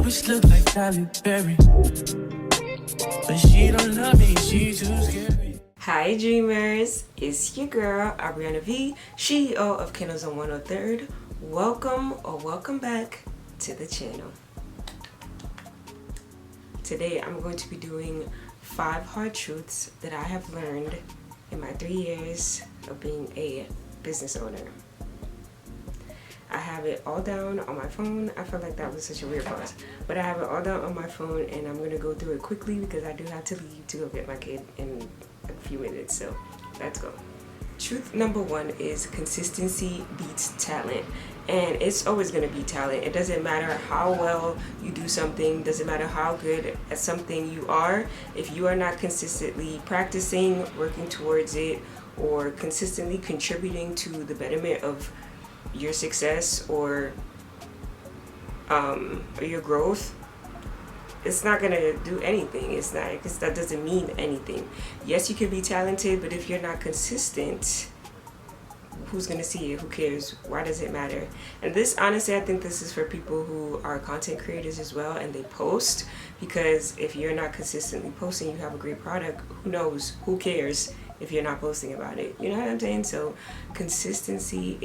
bitch look like Halle Berry, but she don't love me, she too scary. Hi dreamers, it's your girl Abriannag, CEO of Candles on 103rd. Welcome back to the channel. Today I'm going to be doing 5 hard truths that I have learned in my 3 years of being a business owner. I have it all down on my phone. I felt like that was such a weird pause, but I have it all down on my phone and I'm going to go through it quickly because I do have to leave to go get my kid in a few minutes, so let's go. Truth number 1 is consistency beats talent, and it's always going to be talent. It doesn't matter how well you do something, doesn't matter how good at something you are. If you are not consistently practicing, working towards it, or consistently contributing to the betterment of your success or your growth, it's not gonna do anything. It's not, because that doesn't mean anything. Yes, you can be talented, but if you're not consistent, who's gonna see it? Who cares? Why does it matter? And this, honestly, I think this is for people who are content creators as well and they post, because if you're not consistently posting, you have a great product, who knows? Who cares if you're not posting about it? You know what I'm saying? So consistency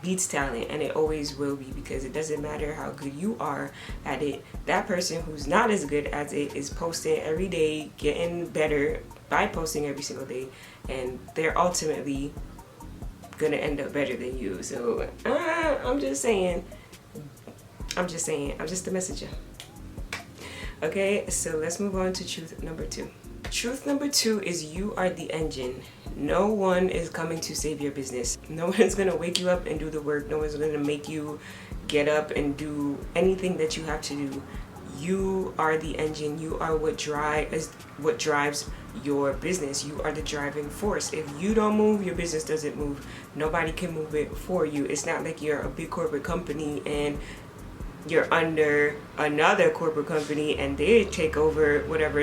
beats talent, and it always will be, because it doesn't matter how good you are at it. That person who's not as good as it is posting every day, getting better by posting every single day, and they're ultimately gonna end up better than you. So I'm just the messenger. Okay, so let's move on to truth number 2. Truth number 2 is you are the engine. No one is coming to save your business. No one's gonna wake you up and do the work. No one's gonna make you get up and do anything that you have to do. You are the engine. You are what drives your business. You are the driving force. If you don't move, your business doesn't move. Nobody can move it for you. It's not like you're a big corporate company and you're under another corporate company and they take over whatever.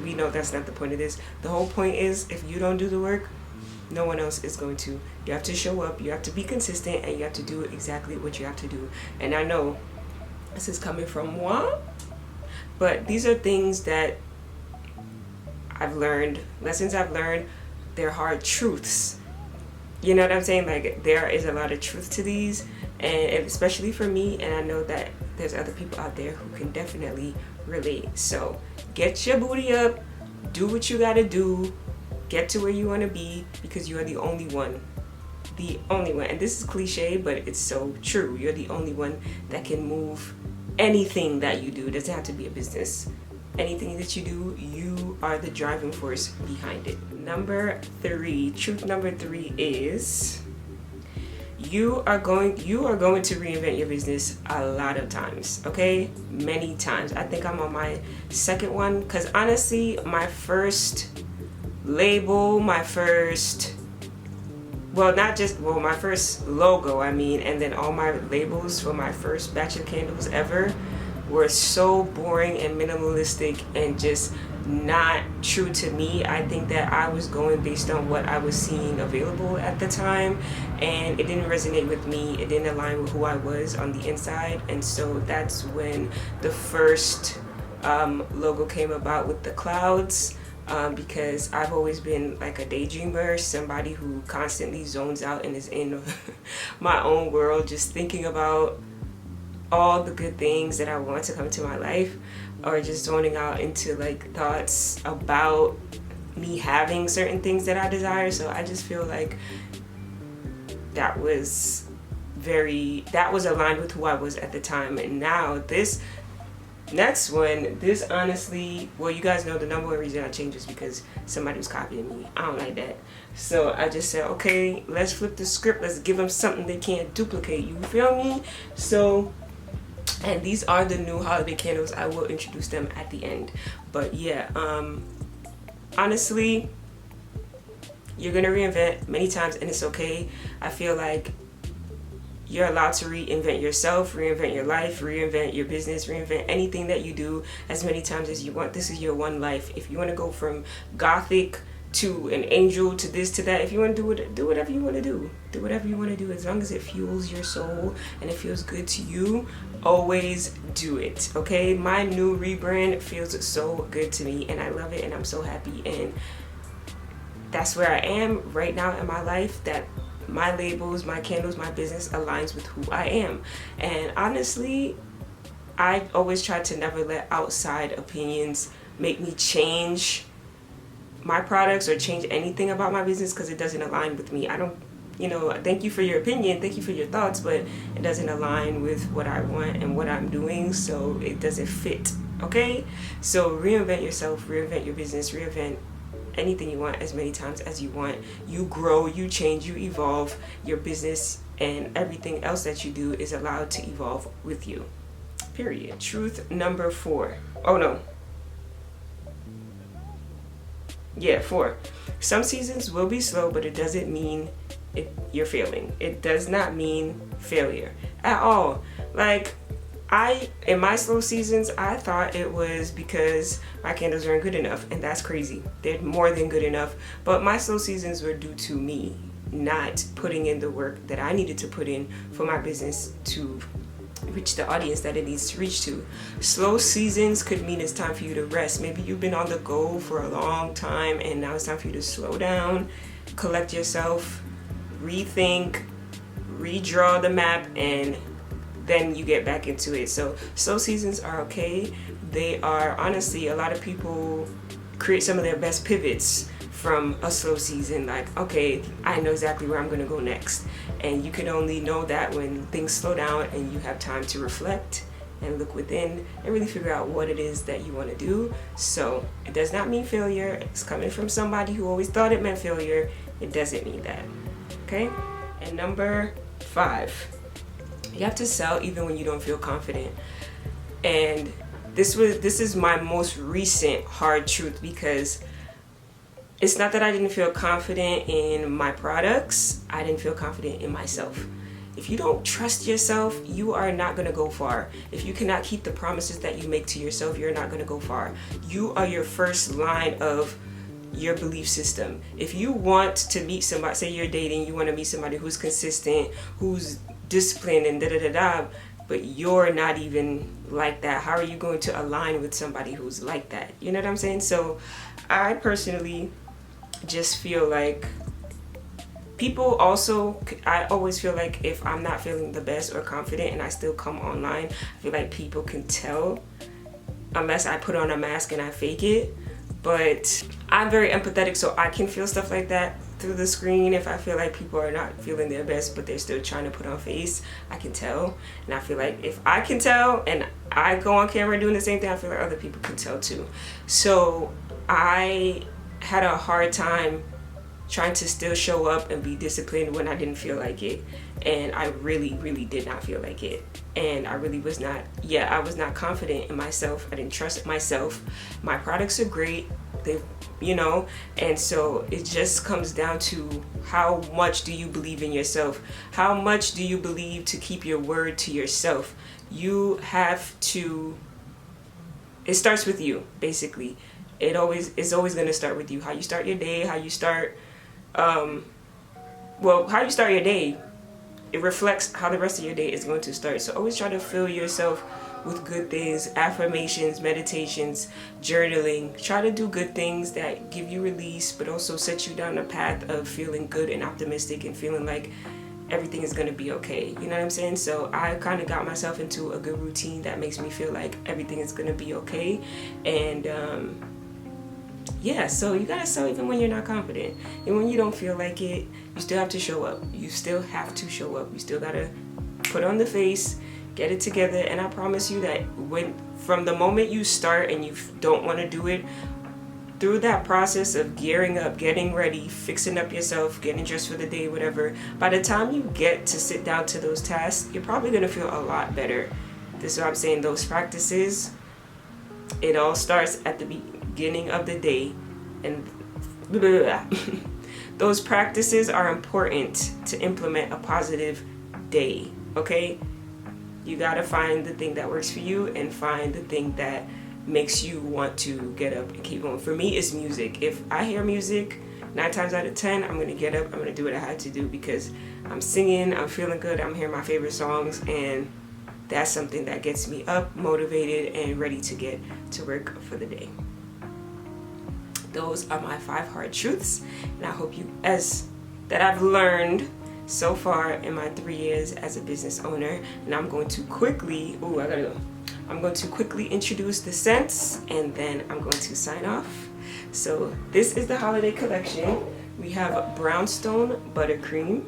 We know that's not the point of this. The whole point is, if you don't do the work, no one else is going to. You have to show up, you have to be consistent, and you have to do exactly what you have to do. And I know this is coming from moi, but these are things that I've learned, lessons I've learned. They're hard truths. You know what I'm saying? Like, there is a lot of truth to these, and especially for me, and I know that there's other people out there who can definitely relate. So get your booty up, do what you gotta do, get to where you want to be, because you are the only one. And this is cliche, but it's so true. You're the only one that can move anything that you do. It doesn't have to be a business. Anything that you do, you are the driving force behind it. Truth number 3 is you are going to reinvent your business a lot of times, okay? Many times. I think I'm on my second one, because honestly, my first label, my first logo, and then all my labels for my first batch of candles ever were so boring and minimalistic and just not true to me. I think that I was going based on what I was seeing available at the time, and it didn't resonate with me. It didn't align with who I was on the inside. And so that's when the first logo came about with the clouds, because I've always been like a daydreamer, somebody who constantly zones out and is in my own world, just thinking about all the good things that I want to come to my life, or just zoning out into like thoughts about me having certain things that I desire. So I just feel like that was aligned with who I was at the time. And now this next one, honestly, well, you guys know the number one reason I changed is because somebody was copying me. I don't like that. So I just said, okay, let's flip the script. Let's give them something they can't duplicate. You feel me? So, and these are the new holiday candles. I will introduce them at the end. But yeah, honestly, you're gonna reinvent many times, and it's okay. I feel like you're allowed to reinvent yourself, reinvent your life, reinvent your business, reinvent anything that you do as many times as you want. This is your one life. If you want to go from gothic to an angel, to this, to that. If you want to do it, do whatever you want to do. Do whatever you want to do, as long as it fuels your soul and it feels good to you. Always do it, okay? My new rebrand feels so good to me, and I love it, and I'm so happy. And that's where I am right now in my life, that my labels, my candles, my business aligns with who I am. And honestly, I always try to never let outside opinions make me change my products or change anything about my business, because it doesn't align with me. I don't, thank you for your opinion, thank you for your thoughts, but it doesn't align with what I want and what I'm doing, so it doesn't fit, okay? So reinvent yourself, reinvent your business, reinvent anything you want as many times as you want. You grow, you change, you evolve. Your business and everything else that you do is allowed to evolve with you. Period. Truth number 4. Oh no. Yeah, 4. Some seasons will be slow, but it doesn't mean you're failing. It does not mean failure at all. Like, in my slow seasons, I thought it was because my candles aren't good enough, and that's crazy. They're more than good enough. But my slow seasons were due to me not putting in the work that I needed to put in for my business to reach the audience that it needs to reach to. Slow seasons could mean it's time for you to rest. Maybe you've been on the go for a long time, and now it's time for you to slow down, collect yourself, rethink, redraw the map, and then you get back into it. So slow seasons are okay. They are, honestly, a lot of people create some of their best pivots from a slow season. Like, okay, I know exactly where I'm gonna go next. And you can only know that when things slow down and you have time to reflect and look within and really figure out what it is that you want to do. So it does not mean failure. It's coming from somebody who always thought it meant failure. It doesn't mean that, okay? And number 5, you have to sell even when you don't feel confident. And this is my most recent hard truth, because it's not that I didn't feel confident in my products, I didn't feel confident in myself. If you don't trust yourself, you are not going to go far. If you cannot keep the promises that you make to yourself, you're not going to go far. You are your first line of your belief system. If you want to meet somebody, say you're dating, you want to meet somebody who's consistent, who's disciplined and da-da-da-da, but you're not even like that, how are you going to align with somebody who's like that? You know what I'm saying? So I personally just feel like people also, I always feel like if I'm not feeling the best or confident and I still come online, I feel like people can tell, unless I put on a mask and I fake it. But I'm very empathetic, so I can feel stuff like that through the screen. If I feel like people are not feeling their best but they're still trying to put on face, I can tell. And I feel like if I can tell and I go on camera doing the same thing, I feel like other people can tell too. So I had a hard time trying to still show up and be disciplined when I didn't feel like it. And I really did not feel like it. And I really was not, I was not confident in myself. I didn't trust myself. My products are great, they, and so it just comes down to how much do you believe in yourself? How much do you believe to keep your word to yourself? You have to, it starts with you, basically. It's always going to start with you. How you start your day, how you start, how you start your day, it reflects how the rest of your day is going to start. So always try to fill yourself with good things, affirmations, meditations, journaling. Try to do good things that give you release, but also set you down a path of feeling good and optimistic and feeling like everything is going to be okay. You know what I'm saying? So I kind of got myself into a good routine that makes me feel like everything is going to be okay. And so you gotta sell even when you're not confident. And when you don't feel like it, you still have to show up. You still have to show up. You still gotta put on the face, get it together. And I promise you that from the moment you start and you don't want to do it, through that process of gearing up, getting ready, fixing up yourself, getting dressed for the day, whatever, by the time you get to sit down to those tasks, you're probably gonna feel a lot better. This is what I'm saying. Those practices, it all starts at the beginning of the day, and those practices are important to implement a positive day. Okay, you gotta find the thing that works for you and find the thing that makes you want to get up and keep going. For me, it's music. If I hear music, 9 times out of 10, I'm gonna get up, I'm gonna do what I had to do because I'm singing, I'm feeling good, I'm hearing my favorite songs, and that's something that gets me up, motivated, and ready to get to work for the day. Those are my 5 hard truths, and I hope you, that I've learned so far in my 3 years as a business owner. And I'm going to quickly, I'm going to quickly introduce the scents, and then I'm going to sign off. So this is the holiday collection. We have Brownstone Buttercream.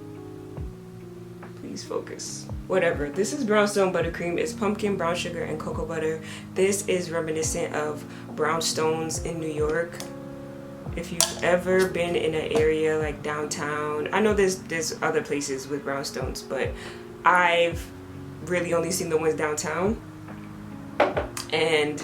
Please focus. Whatever. This is Brownstone Buttercream. It's pumpkin, brown sugar, and cocoa butter. This is reminiscent of brownstones in New York. If you've ever been in an area like downtown, I know there's other places with brownstones, but I've really only seen the ones downtown. And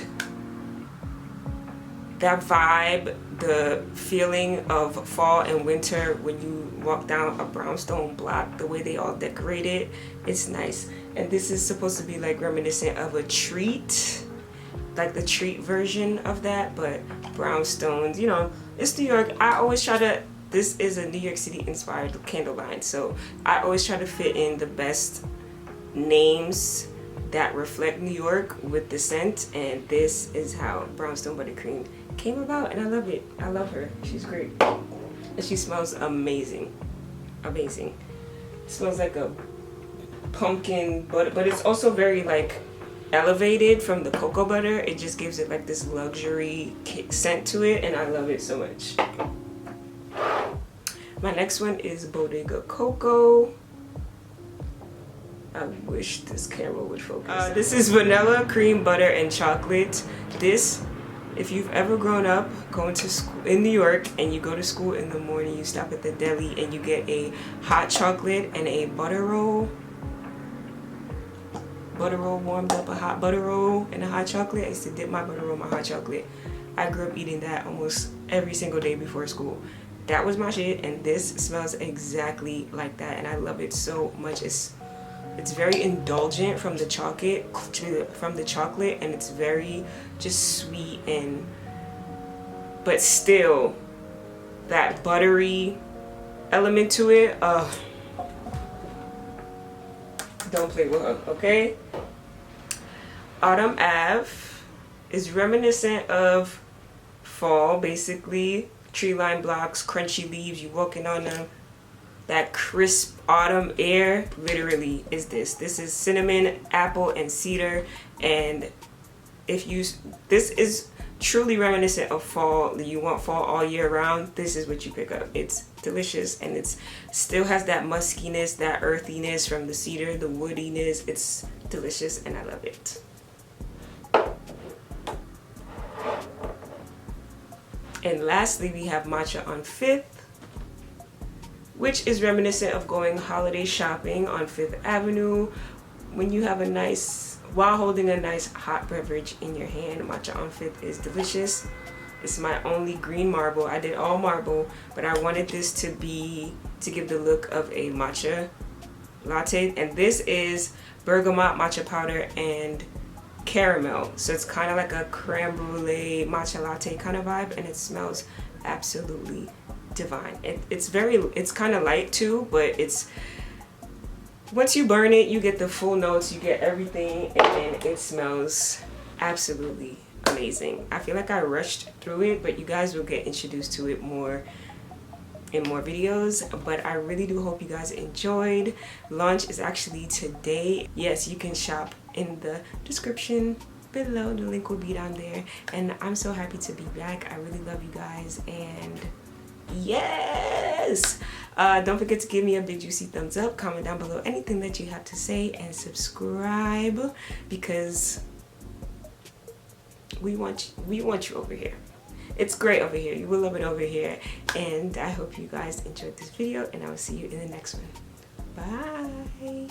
that vibe, the feeling of fall and winter when you walk down a brownstone block, the way they all decorate it, it's nice. And this is supposed to be like reminiscent of a treat, like the treat version of that, but brownstones, you know, it's New York. I always try to, this is a New York City inspired candle line, so I always try to fit in the best names that reflect New York with the scent, and this is how Brownstone Buttercream came about, and I love it. I love her. She's great. And she smells amazing. Amazing. It smells like a pumpkin butter, but it's also very like elevated from the cocoa butter. It just gives it like this luxury scent to it, and I love it so much. My next one is Bodega Cocoa. I wish this camera would focus. This is vanilla, cream, butter, and chocolate. This, if you've ever grown up going to school in New York and you go to school in the morning, you stop at the deli and you get a hot chocolate and a butter roll. Butter roll warmed up, a hot butter roll and a hot chocolate. I used to dip my butter roll in my hot chocolate. I grew up eating that almost every single day before school. That was my shit, and this smells exactly like that, and I love it so much. It's very indulgent from the chocolate, and it's very just sweet, and but still that buttery element to it. Don't play with her, okay? Autumn Ave is reminiscent of fall, basically. Tree line blocks, crunchy leaves, you walking on them. That crisp autumn air literally is this. This is cinnamon, apple, and cedar, and this is truly reminiscent of fall. You want fall all year round, this is what you pick up. It's delicious, and it still has that muskiness, that earthiness from the cedar, the woodiness. It's delicious, and I love it. And lastly, we have Matcha on 5th, which is reminiscent of going holiday shopping on 5th Avenue when you have while holding a nice hot beverage in your hand. Matcha on 5th is delicious. It's my only green marble. I did all marble, but I wanted this to give the look of a matcha latte. And this is bergamot, matcha powder, and caramel. So it's kind of like a creme brulee matcha latte kind of vibe, and it smells absolutely divine. It's kind of light too, but once you burn it, you get the full notes, you get everything, and it smells absolutely amazing. I feel like I rushed through it, but you guys will get introduced to it more in more videos. But I really do hope you guys enjoyed. Launch is actually today. Yes, you can shop in the description below. The link will be down there, and I'm so happy to be back. I really love you guys, and yes, don't forget to give me a big juicy thumbs up, comment down below anything that you have to say, and subscribe, because we want you over here. It's great over here. You will love it over here, and I hope you guys enjoyed this video, and I will see you in the next one. Bye.